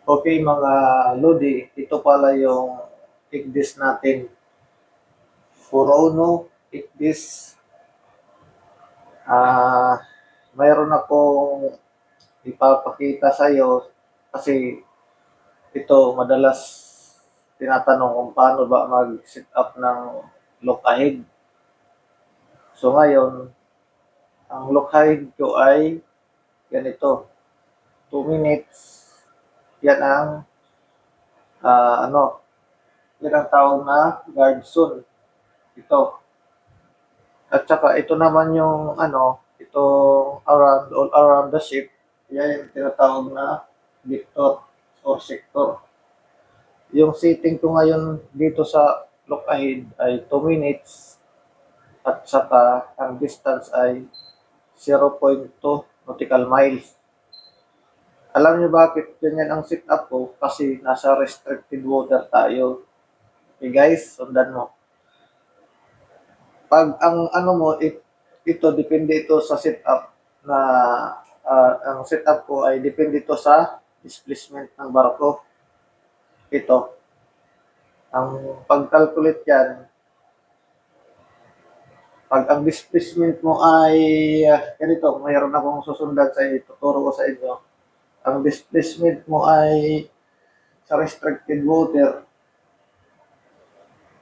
Okay mga Lodi, ito pala yung igdis natin. Furono, igdis. Mayroon akong ipapakita sa iyo kasi ito madalas tinatanong kung paano ba mag-set up ng look ahead. So ngayon, ang look ahead ko ay ganito, 2 minutes. Yan ang ano, yan ang tawag na guard zone. Ito. At saka ito naman yung itong all around the ship, yan yung tinatawag na vector or sector. Yung setting ko ngayon dito sa look ahead ay 2 minutes at saka ang distance ay 0.2 nautical miles. Alam niyo bakit ganyan ang setup ko? Kasi nasa restricted water tayo. Okay guys, sundan mo. Pag ang ano mo, ito depende ito sa setup na ang setup ko ay depende ito sa displacement ng barko. Ito. Ang pag-calculate yan, pag ang displacement mo ay ganito, mayroon akong susundan sa inyo, tuturo ko sa inyo. Ang displacement mo ay sa restricted water,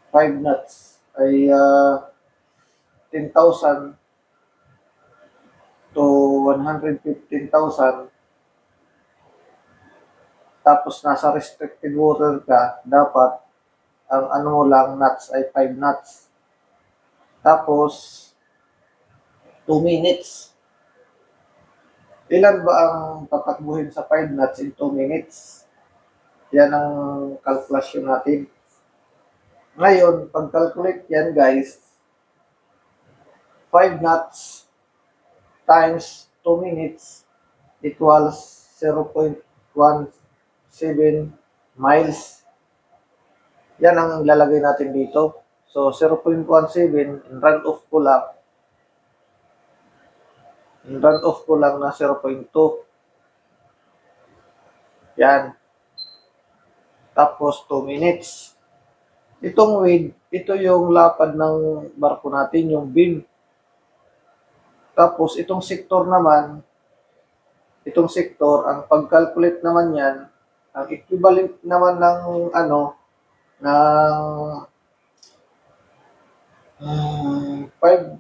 5 knots ay 10,000 to 115,000. Tapos nasa restricted water ka, dapat ang ano mo lang knots ay 5 knots. Tapos 2 minutes. Ilan ba ang tatakbuhin sa 5 knots in 2 minutes? Yan ang kalkulasyon natin. Ngayon, pag-calculate yan guys, 5 knots times 2 minutes equals 0.17 miles. Yan ang lalagay natin dito. So, 0.17, run-off ko lang. Run-off ko lang na 0.2. Yan. Tapos, 2 minutes. Itong width, ito yung lapad ng barko natin, yung beam. Tapos, itong sector naman, ang pag-calculate naman yan, ang equivalent naman ng ng 5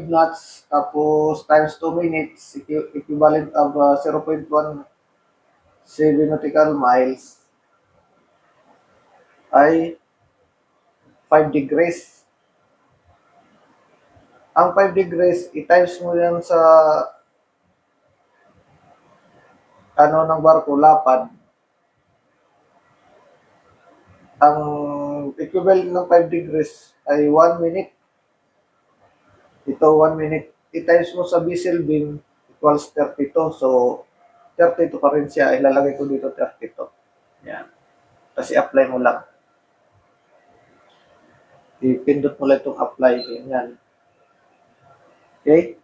knots tapos times 2 minutes equivalent of 0.17 nautical miles ay 5 degrees. Ang 5 degrees, i-times mo yan sa ng barko, lapad. Ang equivalent ng 5 degrees ay 1 minute. Ito 1 minute. I-times mo sa vessel beam equals 32. So, 32 pa rin siya. Ilalagay ko dito 32. Yan. Kasi apply mo lang. Ipindot mo lang itong apply. Yan. Okay?